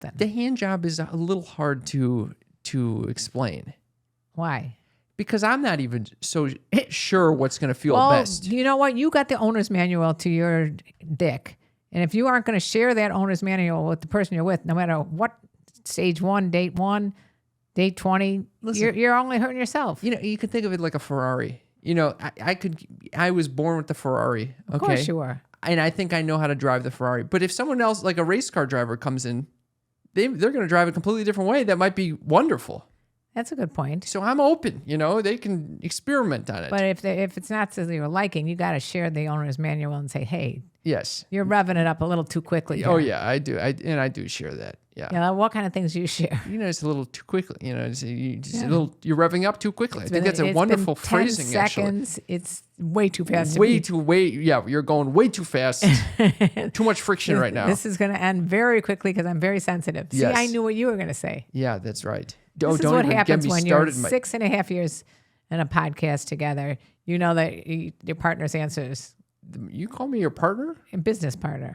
then. The hand job is a little hard to explain. Why? Because I'm not even so sure what's going to feel best. You know what? You got the owner's manual to your dick. And if you aren't going to share that owner's manual with the person you're with, no matter what stage 1, date 1, date 20, you're only hurting yourself. You know, you could think of it like a Ferrari. You know, I was born with the Ferrari. Okay? Of course you were. And I think I know how to drive the Ferrari. But if someone else, like a race car driver, comes in, they're going to drive a completely different way. That might be wonderful. That's a good point. So I'm open, you know, they can experiment on it. But if it's not to your liking, you got to share the owner's manual and say, hey, yes, you're revving it up a little too quickly. Oh, yeah, I do. I do share that. Yeah. Yeah. What kind of things do you share? You know, it's a little too quickly. You know, you're revving up too quickly. I think that's a wonderful phrasing, 10 seconds. Actually. It's way too fast. Yeah, you're going way too fast. Too much friction right now. This is going to end very quickly because I'm very sensitive. Yes. See, I knew what you were going to say. Yeah, that's right. This is what happens when you're 6.5 years in a podcast together. You know that your partner's answers. You call me your partner? A business partner.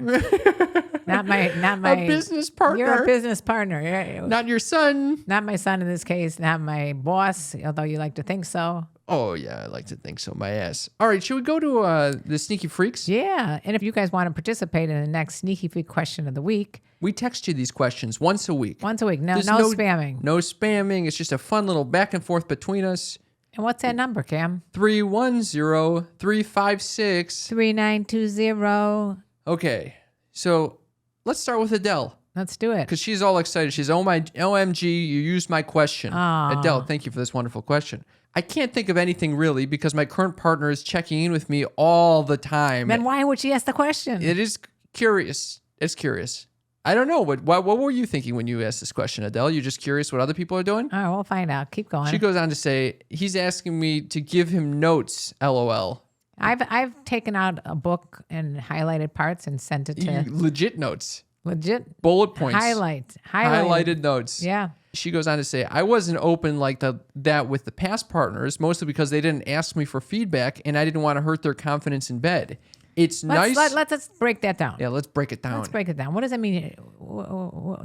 not my a business partner. You're a business partner. Not your son. Not my son in this case. Not my boss, although you like to think so. Oh, yeah, I like to think so. My ass. All right, should we go to the Sneaky Freaks? Yeah, and if you guys want to participate in the next Sneaky Freak question of the week. We text you these questions once a week. No spamming. No spamming. It's just a fun little back and forth between us. And what's that number, Cam? 310-356-3920. Okay, so let's start with Adele. Let's do it. Because she's all excited. She's, OMG, you used my question. Aww. Adele, thank you for this wonderful question. I can't think of anything really because my current partner is checking in with me all the time. Then why would she ask the question? It is curious. It's curious. I don't know. What were you thinking when you asked this question, Adele? You're just curious what other people are doing? All right, we'll find out. Keep going. She goes on to say, he's asking me to give him notes, LOL. I've taken out a book and highlighted parts and sent it to... Legit notes. Legit. Bullet points. Highlighted notes. Yeah. She goes on to say, I wasn't open like that with the past partners, mostly because they didn't ask me for feedback and I didn't want to hurt their confidence in bed. It's nice. Let's break that down. Yeah, let's break it down. What does that mean?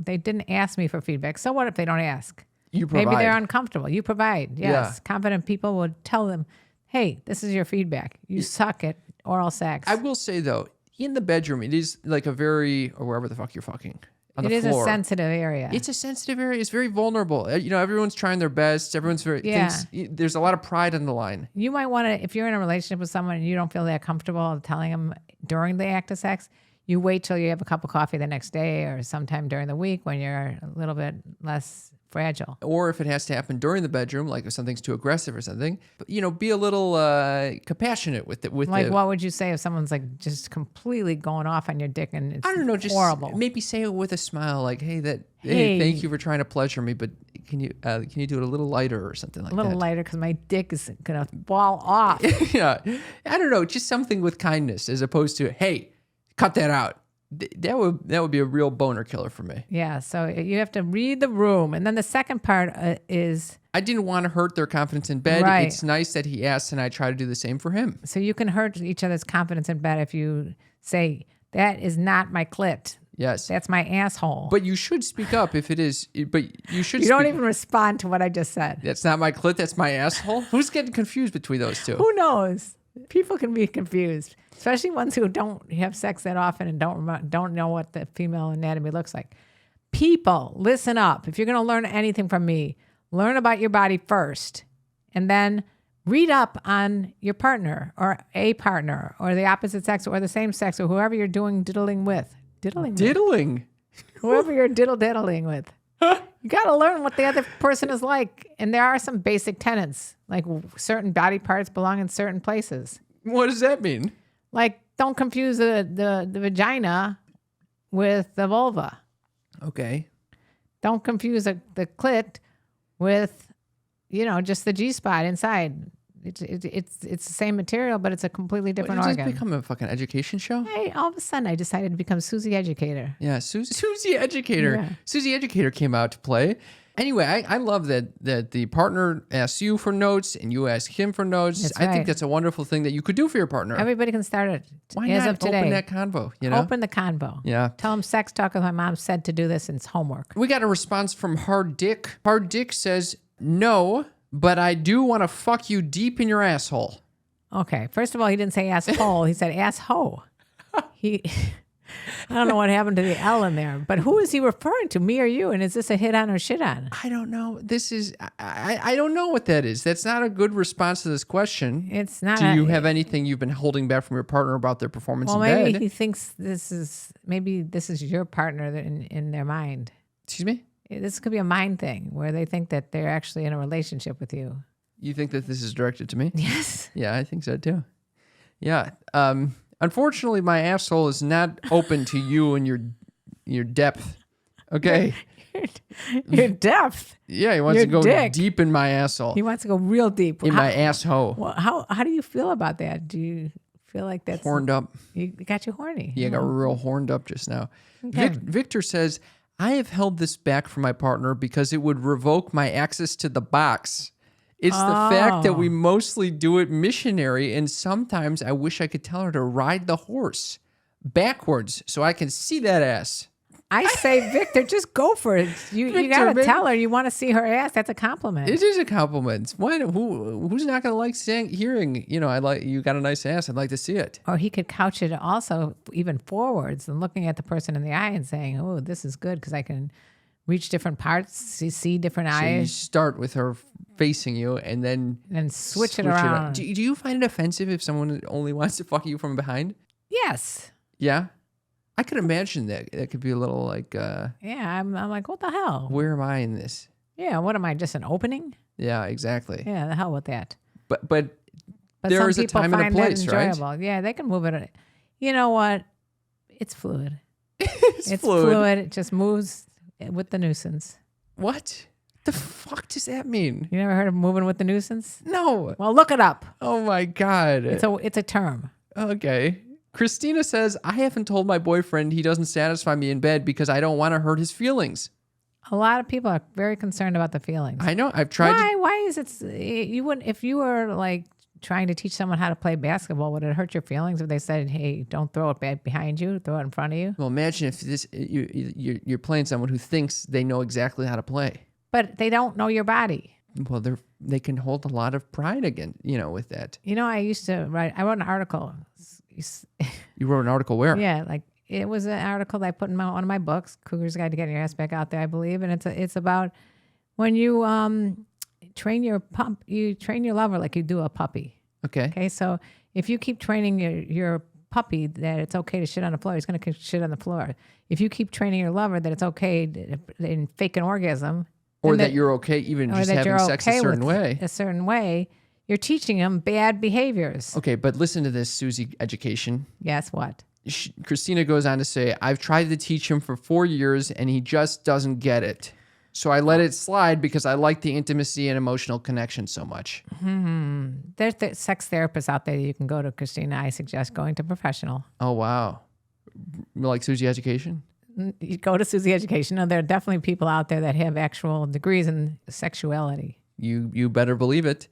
They didn't ask me for feedback. So what if they don't ask? You provide. Maybe they're uncomfortable. You provide. Yes. Yeah. Confident people would tell them, hey, this is your feedback. You suck at oral sex. I will say, though, in the bedroom, it is like or wherever the fuck you're fucking. It is a sensitive area. It's a sensitive area. It's very vulnerable. You know, everyone's trying their best. Everyone's there's a lot of pride on the line. You might want to, if you're in a relationship with someone and you don't feel that comfortable telling them during the act of sex, you wait till you have a cup of coffee the next day or sometime during the week when you're a little bit less fragile. Or if it has to happen during the bedroom, like if something's too aggressive or something, but, you know, be a little compassionate with it. What would you say if someone's like just completely going off on your dick and it's horrible? Just maybe say it with a smile, like, hey, thank you for trying to pleasure me, but can you do it a little lighter or something like that? A little lighter because my dick is gonna fall off. Yeah, I don't know, just something with kindness as opposed to, hey, cut that out. That would be a real boner killer for me. Yeah, so you have to read the room. And then the second part is... I didn't want to hurt their confidence in bed. Right. It's nice that he asked, and I try to do the same for him. So you can hurt each other's confidence in bed if you say, that is not my clit. Yes. That's my asshole. But you should speak up if it is. But you should. You don't even respond to what I just said. That's not my clit. That's my asshole. Who's getting confused between those two? Who knows? People can be confused, especially ones who don't have sex that often and don't know what the female anatomy looks like. People, listen up. If you're going to learn anything from me, learn about your body first, and then read up on your partner or a partner or the opposite sex or the same sex or whoever you're doing diddling with. Diddling? Whoever you're diddling with. You got to learn what the other person is like. And there are some basic tenets, like certain body parts belong in certain places. What does that mean? Like, don't confuse the vagina with the vulva. Okay. Don't confuse the clit with, just the G-spot inside. It's the same material, but it's a completely different organ. Did this become a fucking education show? Hey, all of a sudden I decided to become Susie Educator. Yeah, Susie Educator. Yeah. Susie Educator came out to play. Anyway, I love that the partner asks you for notes and you ask him for notes. That's I think right. that's a wonderful thing that you could do for your partner. Everybody can start it. Why as not of today. open that convo? You know, Open the convo. Yeah. Tell them sex talk with my mom said to do this and it's homework. We got a response from Hard Dick. Hard Dick says, "No, but I do want to fuck you deep in your asshole." Okay. First of all, he didn't say asshole. He said assho. I don't know what happened to the L in there, but who is he referring to, me or you? And is this a hit on or shit on? I don't know. This is, I don't know what that is. That's not a good response to this question. It's not. Do you have anything you've been holding back from your partner about their performance in maybe bed? he thinks this is your partner in their mind. Excuse me? This could be a mind thing where they think that they're actually in a relationship with you. You think that this is directed to me? Yes. Yeah, I think so too. Yeah. Unfortunately, my asshole is not open to you and your depth. Okay. Your depth. Yeah, he wants Your to go dick. deep in my asshole. He wants to go real deep. In my asshole. Well, how do you feel about that? Do you feel like that's Horned up. You got you horny? Yeah, I got real horned up just now. Okay. Victor says, "I have held this back from my partner because it would revoke my access to the box. It's the fact that we mostly do it missionary, and sometimes I wish I could tell her to ride the horse backwards so I can see that ass." I say, Victor, just go for it. You got to Victor, tell her you want to see her ass. That's a compliment. It is a compliment. Who's not going to like hearing, I like, you got a nice ass. I'd like to see it. Or he could couch it also even forwards and looking at the person in the eye and saying, oh, this is good because I can reach different parts, see different So you eyes. start with her facing you and then Switch it around. Do you find it offensive if someone only wants to fuck you from behind? Yes. Yeah. I could imagine that. That could be a little like, Yeah, I'm like, what the hell? where am I in this? Yeah, what am I, just an opening? Yeah, exactly. Yeah, the hell with that. But But there some is a people time and a find place, that right? enjoyable. Yeah, they can move it. You know what? It's fluid. It's fluid. It just moves with the nuisance. What the fuck does that mean? You never heard of moving with the nuisance? No. Well, look it up. Oh my God. It's a term. Okay. Christina says, "I haven't told my boyfriend he doesn't satisfy me in bed because I don't want to hurt his feelings." A lot of people are very concerned about the feelings. I know. I've tried to. Why is it? You wouldn't, if you were like trying to teach someone how to play basketball, would it hurt your feelings if they said, "Hey, don't throw it back behind you, throw it in front of you"? Well, imagine if you're playing someone who thinks they know exactly how to play. But they don't know your body. Well, they can hold a lot of pride again, with that. I used to write. I wrote an article. You wrote an article where? Yeah, like it was an article that I put in one of my books, Cougar's Guide to Getting Your Ass Back Out There, I believe, and it's about when you train your lover like you do a puppy. Okay. Okay, so if you keep training your puppy that it's okay to shit on the floor, he's going to shit on the floor. If you keep training your lover that it's okay to fake an orgasm, Or that you're okay even just having sex a certain way. You're teaching him bad behaviors. Okay, but listen to this, Susie Education. Guess what? Christina goes on to say, "I've tried to teach him for 4 years and he just doesn't get it. So I let it slide because I like the intimacy and emotional connection so much." There's the sex therapists out there that you can go to, Christina. I suggest going to professional. Oh, wow. Like Susie Education? You go to Susie Education. No, there are definitely people out there that have actual degrees in sexuality. You better believe it.